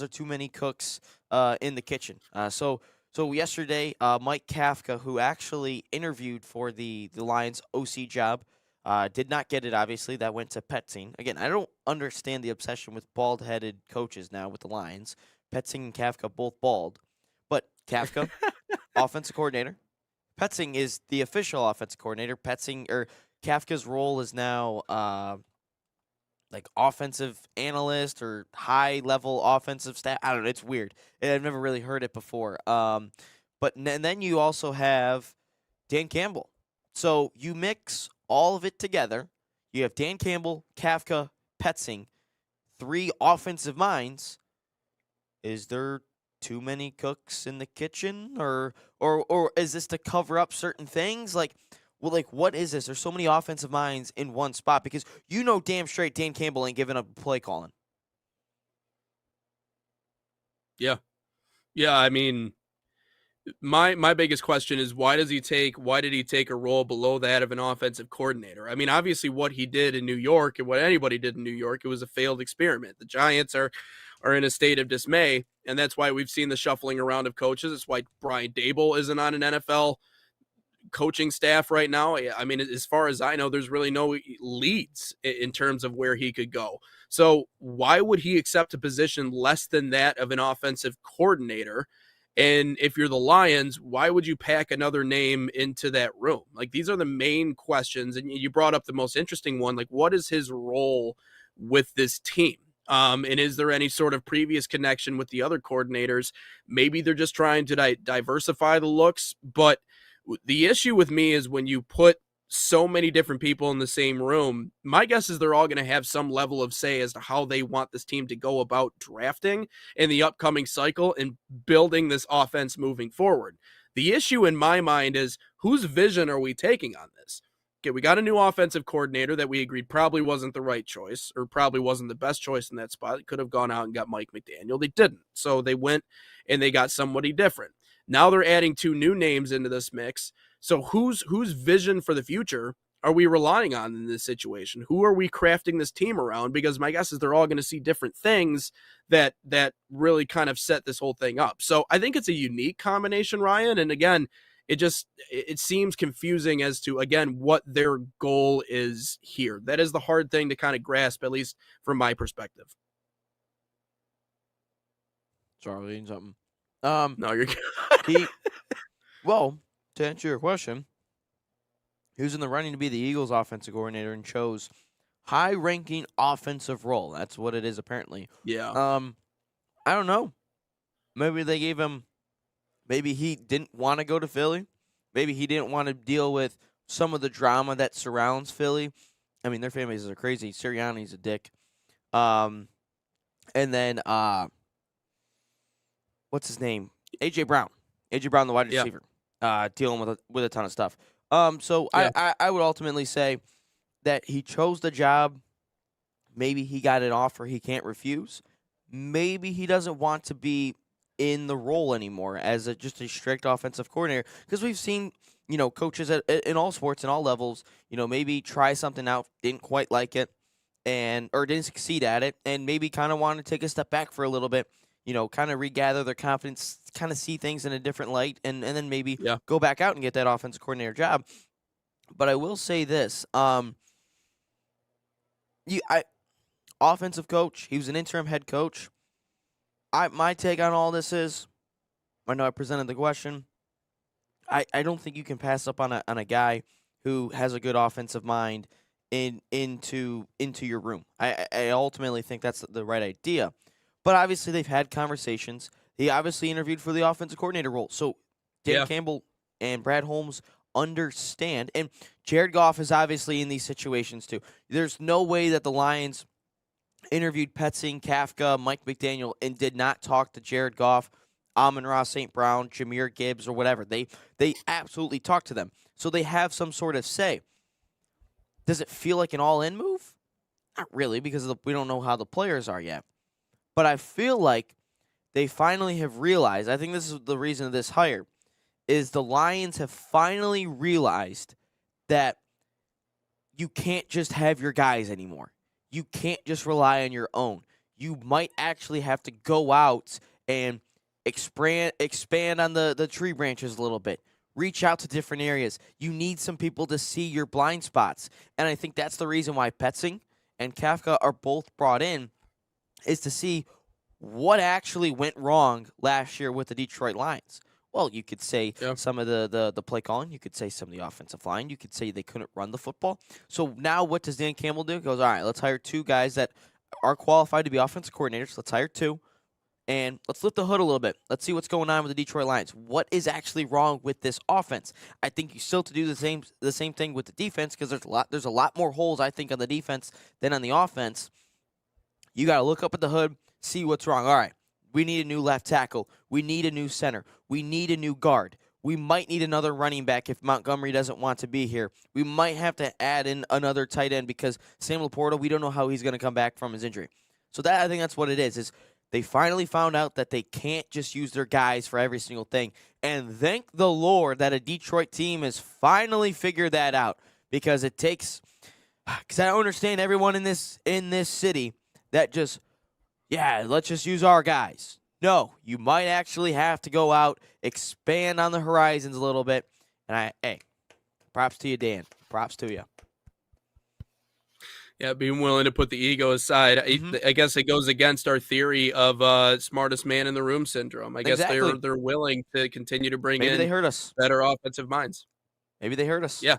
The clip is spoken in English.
are too many cooks in the kitchen. So yesterday, Mike Kafka, who actually interviewed for the Lions OC job, did not get it. Obviously, that went to Petzing. Again, I don't understand the obsession with bald-headed coaches now with the Lions. Petzing and Kafka both bald, but Kafka, offensive coordinator. Petzing is the official offensive coordinator. Petzing or Kafka's role is now like offensive analyst or high level offensive staff. I don't know. It's weird. I've never really heard it before. And then you also have Dan Campbell. So you mix all of it together. You have Dan Campbell, Kafka, Petzing, three offensive minds. Is there too many cooks in the kitchen, or is this to cover up certain things? Like what is this? There's so many offensive minds in one spot because you know damn straight Dan Campbell ain't giving up play calling. Yeah. Yeah, I mean, my biggest question is why did he take a role below that of an offensive coordinator? I mean, obviously what he did in New York and what anybody did in New York, it was a failed experiment. The Giants are in a state of dismay, and that's why we've seen the shuffling around of coaches. It's why Brian Dable isn't on an NFL coaching staff right now. I mean, as far as I know, there's really no leads in terms of where he could go. So why would he accept a position less than that of an offensive coordinator? And if you're the Lions, why would you pack another name into that room? Like, these are the main questions. And you brought up the most interesting one. Like, what is his role with this team? And is there any sort of previous connection with the other coordinators? Maybe they're just trying to diversify the looks, but the issue with me is when you put so many different people in the same room, my guess is they're all going to have some level of say as to how they want this team to go about drafting in the upcoming cycle and building this offense moving forward. The issue in my mind is whose vision are we taking on this? Okay, we got a new offensive coordinator that we agreed probably wasn't the right choice or probably wasn't the best choice in that spot. It could have gone out and got Mike McDaniel. They didn't. So they went and they got somebody different. Now they're adding two new names into this mix. So whose vision for the future are we relying on in this situation? Who are we crafting this team around? Because my guess is they're all going to see different things that really kind of set this whole thing up. So I think it's a unique combination, Ryan. And again, it seems confusing as to again what their goal is here. That is the hard thing to kind of grasp, at least from my perspective. Sorry, reading something. Um, No, you're he well to answer your question, he was in the running to be the Eagles' offensive coordinator and chose high-ranking offensive role. That's what it is apparently. yeah. Um, I don't know. Maybe they gave him. Maybe he didn't want to go to Philly. Maybe he didn't want to deal with some of the drama that surrounds Philly. I mean, their fan bases are crazy. Sirianni's a dick. Um, and then what's his name? AJ Brown. AJ Brown, the wide Yeah. receiver, dealing with a ton of stuff. So Yeah. I would ultimately say that he chose the job. Maybe he got an offer he can't refuse. Maybe he doesn't want to be in the role anymore as just a strict offensive coordinator because we've seen coaches in all sports and all levels maybe try something out, didn't quite like it, and or didn't succeed at it, and maybe kind of want to take a step back for a little bit, kind of regather their confidence, kind of see things in a different light, and then maybe Yeah. go back out and get that offensive coordinator job. But I will say this: you, I offensive coach, he was an interim head coach. My take on all this is, I know I presented the question. I don't think you can pass up on a guy who has a good offensive mind into your room. I ultimately think that's the right idea. But obviously they've had conversations. He obviously interviewed for the offensive coordinator role. So Dan Yeah. Campbell and Brad Holmes understand. And Jared Goff is obviously in these situations too. There's no way that the Lions interviewed Petzing, Kafka, Mike McDaniel, and did not talk to Jared Goff, Amon-Ra St. Brown, Jameer Gibbs, or whatever. They absolutely talked to them. So they have some sort of say. Does it feel like an all-in move? Not really, because we don't know how the players are yet. But I feel like they finally have realized, I think this is the reason of this hire, is the Lions have finally realized that you can't just have your guys anymore. You can't just rely on your own. you might actually have to go out and expand on the tree branches a little bit. Reach out to different areas. You need some people to see your blind spots. And I think that's the reason why Petzing and Kafka are both brought in, is to see what actually went wrong last year with the Detroit Lions. Well, you could say some of the play calling. You could say some of the offensive line. You could say they couldn't run the football. So now what does Dan Campbell do? He goes, all right, let's hire 2 guys that are qualified to be offensive coordinators. Let's hire 2. And let's lift the hood a little bit. Let's see what's going on with the Detroit Lions. What is actually wrong with this offense? I think you still have to do the same thing with the defense, because there's a lot more holes, I think, on the defense than on the offense. You got to look up at the hood, see what's wrong. All right, we need a new left tackle. We need a new center. We need a new guard. We might need another running back if Montgomery doesn't want to be here. We might have to add in another tight end, because Sam Laporta, we don't know how he's going to come back from his injury. So I think that's what it is they finally found out that they can't just use their guys for every single thing. And thank the Lord that a Detroit team has finally figured that out, because it takes – because I understand everyone in this city that just, let's just use our guys. No, you might actually have to go out, expand on the horizons a little bit. And props to you, Dan. Props to you. Yeah, being willing to put the ego aside. I guess it goes against our theory of smartest man in the room syndrome. I guess they're willing to continue to bring in they heard us. better offensive minds. Maybe they heard us. Yeah.